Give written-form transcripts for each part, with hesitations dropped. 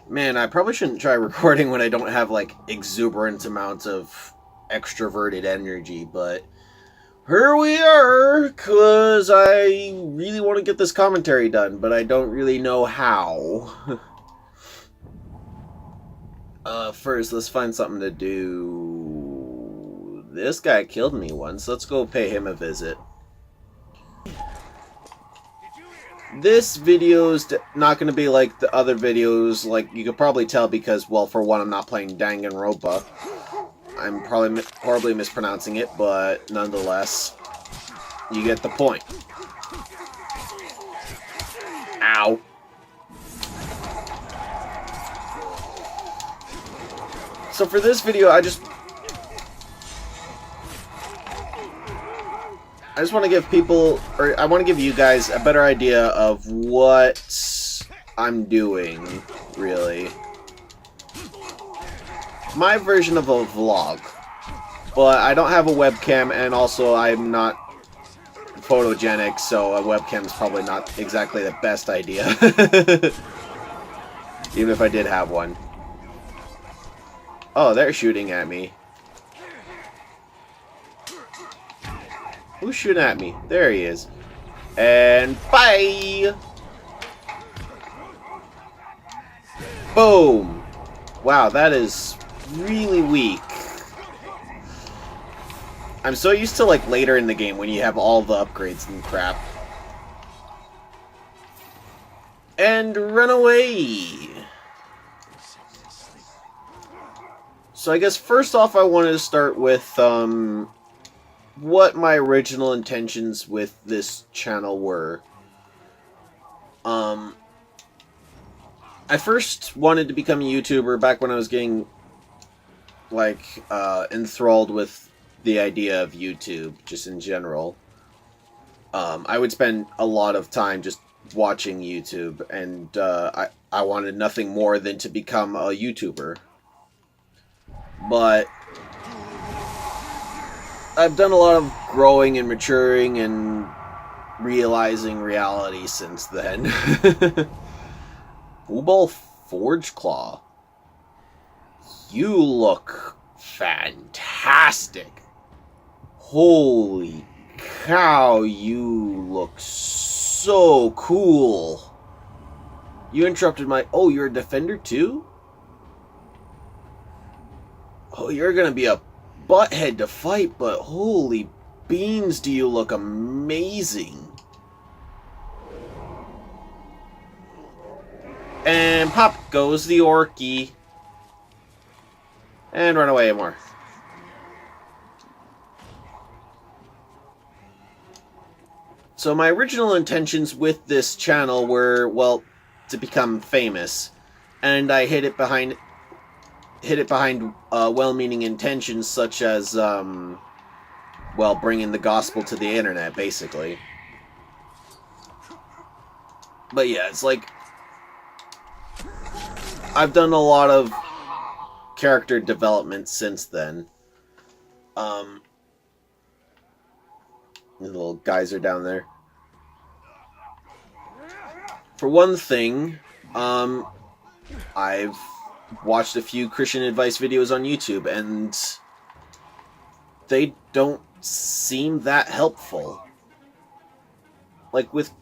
Man, I probably shouldn't try recording when I don't have, like, exuberant amounts of extroverted energy, but here we are, because I really want to get this commentary done, but I don't really know how. First, let's find something to do. This guy killed me once. Let's go pay him a visit. This video's not going to be like the other videos, like you could probably tell because, well, for one, I'm not playing Danganronpa. I'm probably horribly mispronouncing it, but nonetheless, you get the point. Ow. So for this video, I just want to give people, or I want to give you guys a better idea of what I'm doing, really. My version of a vlog. But I don't have a webcam, and also I'm not photogenic, so a webcam is probably not exactly the best idea. Even if I did have one. Oh, they're shooting at me. Who's shooting at me? There he is. And bye! Boom! Wow, that is really weak. I'm so used to, like, later in the game when you have all the upgrades and crap. And run away! So I guess first off I wanted to start with, what my original intentions with this channel were. I first wanted to become a YouTuber back when I was getting, like, enthralled with the idea of YouTube, just in general. I would spend a lot of time just watching YouTube, and I wanted nothing more than to become a YouTuber. But I've done a lot of growing and maturing and realizing reality since then. Football Forge Claw. You look fantastic. Holy cow, you look so cool. You interrupted my... Oh, you're a defender too? Oh, you're gonna be a butthead to fight, but holy beans, do you look amazing. And pop goes the Orky. And run away more. So my original intentions with this channel were, well, to become famous. And I hid it behind well-meaning intentions such as, well, bringing the gospel to the internet, basically. But yeah, it's like, I've done a lot of character development since then. The little geyser down there. For one thing, I've watched a few Christian advice videos on YouTube, and they don't seem that helpful. Like, with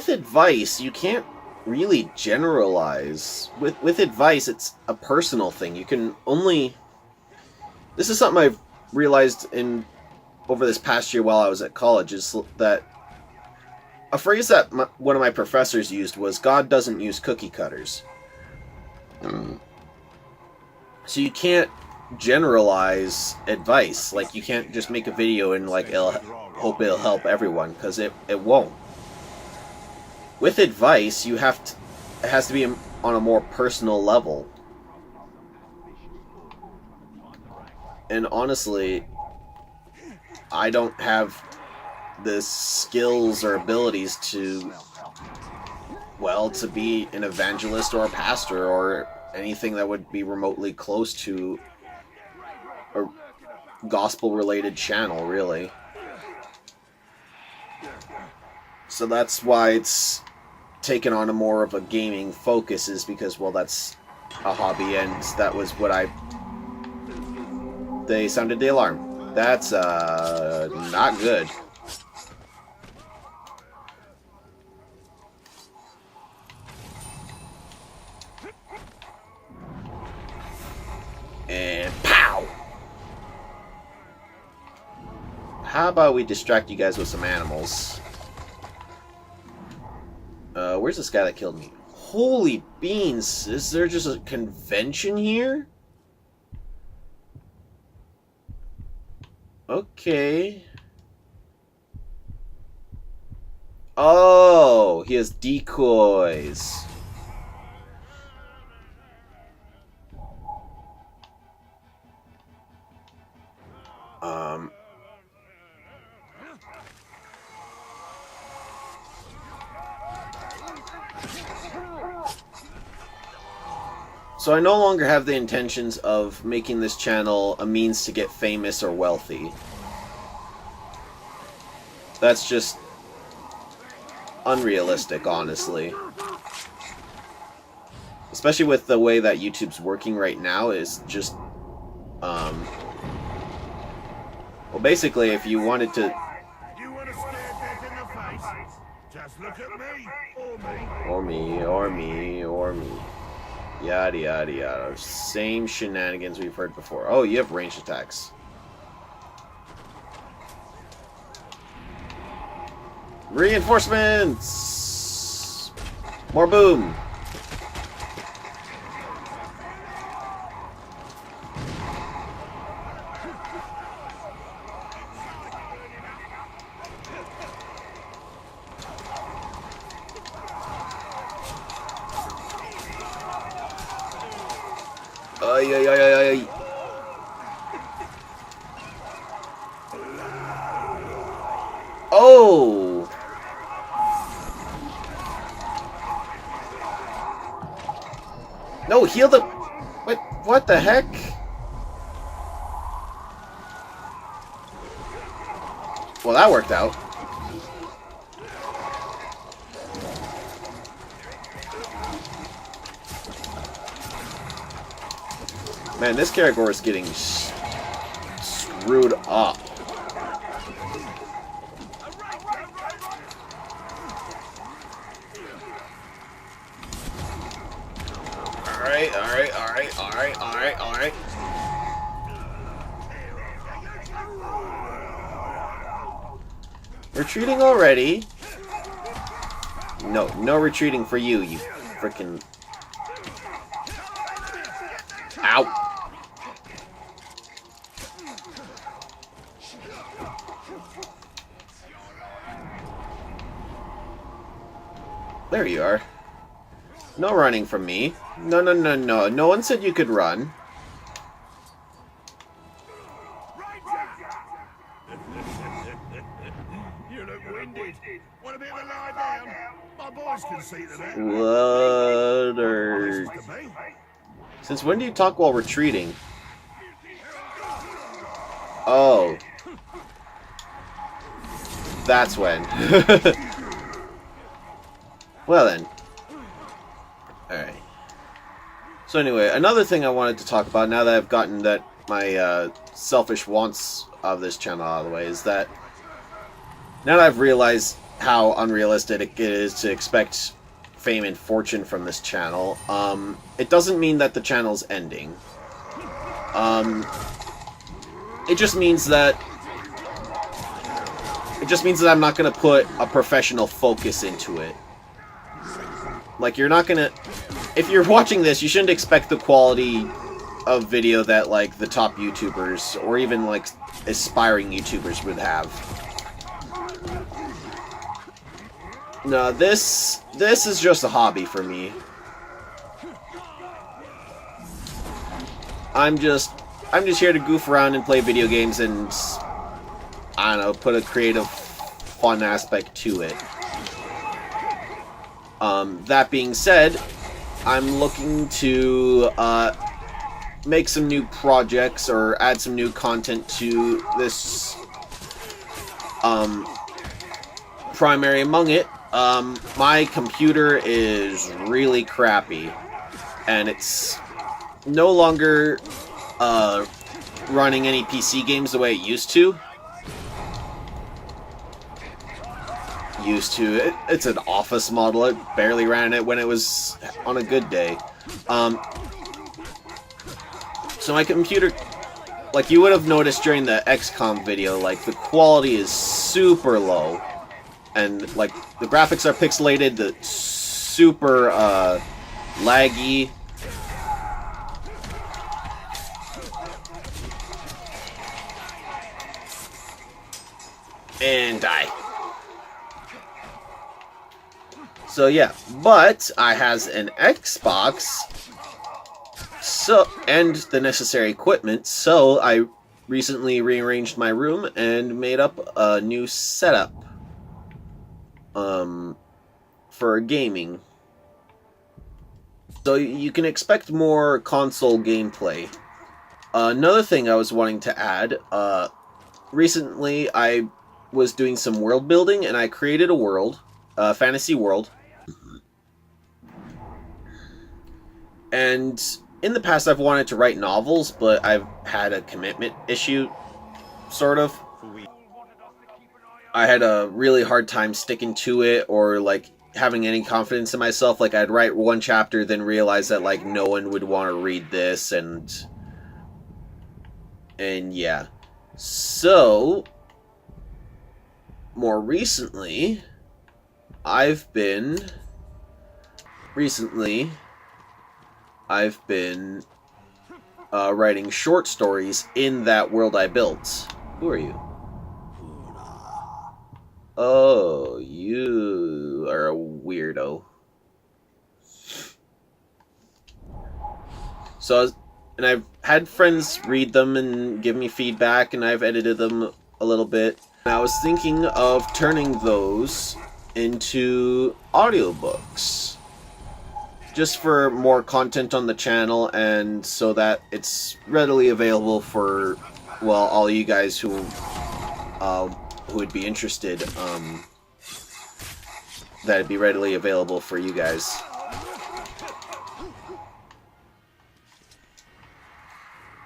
advice, you can't really generalize. With advice, it's a personal thing. You can only... This is something I've realized over this past year while I was at college, is that a phrase that one of my professors used was, God doesn't use cookie cutters. So you can't generalize advice. Like, you can't just make a video and, like, hope it'll help everyone, because it won't. With advice, it has to be on a more personal level. And honestly, I don't have the skills or abilities to, well, to be an evangelist or a pastor or anything that would be remotely close to a gospel-related channel, really. So that's why it's taken on a more of a gaming focus is because, well, that's a hobby, and that was what they sounded the alarm. That's not good. And pow! How about we distract you guys with some animals? Where's this guy that killed me? Holy beans! Is there just a convention here? Okay. Oh, he has decoys. So I no longer have the intentions of making this channel a means to get famous or wealthy. That's just unrealistic, honestly. Especially with the way that YouTube's working right now is just, well, basically, if you wanted to... You want to stare death in the face? Just look at me, or me, or me, or me. Yada yada yada. Same shenanigans we've heard before. Oh, you have ranged attacks. Reinforcements! More boom! Ay, ay, ay, ay, ay. Oh! No, heal the... What the heck? Well, that worked out. Man, this character is getting screwed up. Alright, alright, alright, alright, alright, alright. Retreating already? No, no retreating for you, you frickin'... Ow! There you are. No running from me. No, no, no, no. No one said you could run. You look winded. Want a bit of a lie down? My boys can see to that. Blooder. Since when do you talk while retreating? Oh. That's when. Well then. Alright. So anyway, another thing I wanted to talk about, now that I've gotten that my selfish wants of this channel out of the way, is that now that I've realized how unrealistic it is to expect fame and fortune from this channel, it doesn't mean that the channel's ending. It just means that I'm not going to put a professional focus into it. Like, you're not gonna... If you're watching this, you shouldn't expect the quality of video that, like, the top YouTubers, or even, like, aspiring YouTubers would have. No, this is just a hobby for me. I'm just here to goof around and play video games and, I don't know, put a creative, fun aspect to it. That being said, I'm looking to make some new projects or add some new content to this primary among it. My computer is really crappy, and it's no longer running any PC games the way it used to. It's an office model. It barely ran it when it was on a good day. So my computer, like you would have noticed during the XCOM video, like the quality is super low, and like the graphics are pixelated, the super laggy. And die. So yeah, but I has an Xbox, and the necessary equipment, so I recently rearranged my room and made up a new setup for gaming. So you can expect more console gameplay. Another thing I was wanting to add, recently I was doing some world building and I created a world, a fantasy world. And in the past, I've wanted to write novels, but I've had a commitment issue, sort of. I had a really hard time sticking to it, or, like, having any confidence in myself. Like, I'd write one chapter, then realize that, like, no one would want to read this, and yeah. So, more recently, I've been writing short stories in that world I built. Who are you? Oh, you are a weirdo. So, and I've had friends read them and give me feedback, and I've edited them a little bit. And I was thinking of turning those into audiobooks, just for more content on the channel, and so that it's readily available for, well, all you guys who would be interested, that it'd be readily available for you guys.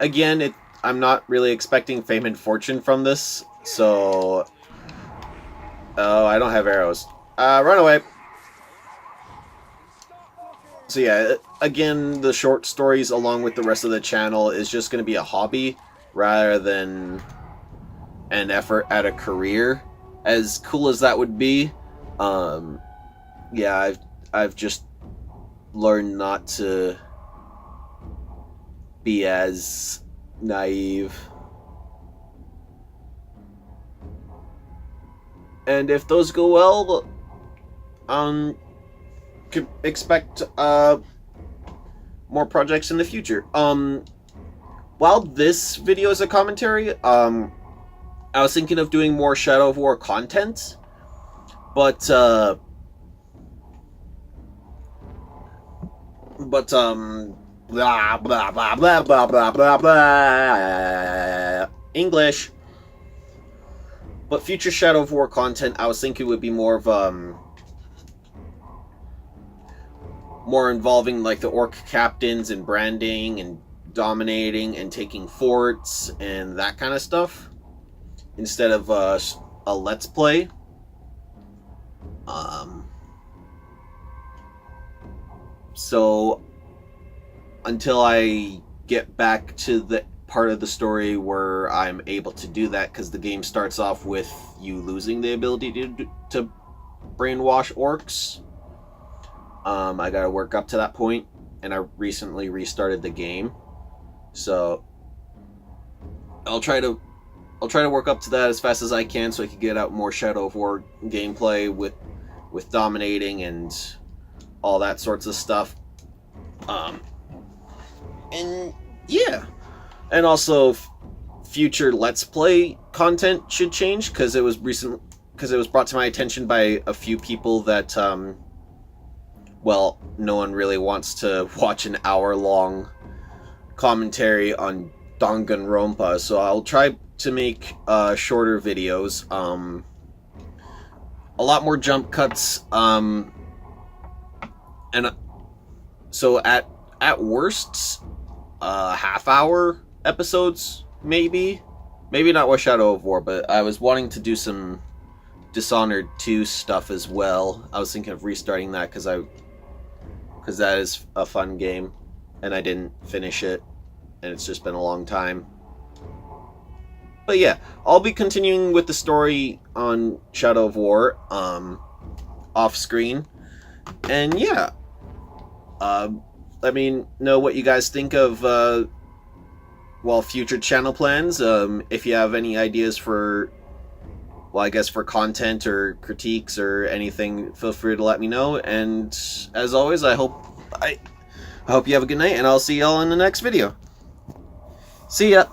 Again, I'm not really expecting fame and fortune from this, so... Oh, I don't have arrows. Run away! So yeah, again, the short stories along with the rest of the channel is just going to be a hobby rather than an effort at a career. As cool as that would be, yeah, I've just learned not to be as naive. And if those go well, could expect more projects in the future. While this video is a commentary, I was thinking of doing more Shadow of War content, but blah blah blah blah blah blah blah blah English. But future Shadow of War content, I was thinking would be more of more involving like the orc captains and branding and dominating and taking forts and that kind of stuff, instead of a let's play. So until I get back to the part of the story where I'm able to do that, because the game starts off with you losing the ability to brainwash orcs. I gotta work up to that point, and I recently restarted the game, so I'll try to work up to that as fast as I can, so I can get out more Shadow of War gameplay with dominating and all that sorts of stuff. And yeah, and also future Let's Play content should change, because it was brought to my attention by a few people that well, no one really wants to watch an hour-long commentary on Danganronpa, so I'll try to make shorter videos. a lot more jump cuts, and so at worst, half-hour episodes, maybe not with Shadow of War, but I was wanting to do some Dishonored 2 stuff as well. I was thinking of restarting that because that is a fun game, and I didn't finish it, and it's just been a long time. But yeah, I'll be continuing with the story on Shadow of War, off screen, and yeah, let me know what you guys think of, future channel plans. If you have any ideas for, I guess for content or critiques or anything, feel free to let me know. And as always, I hope you have a good night, and I'll see y'all in the next video. See ya!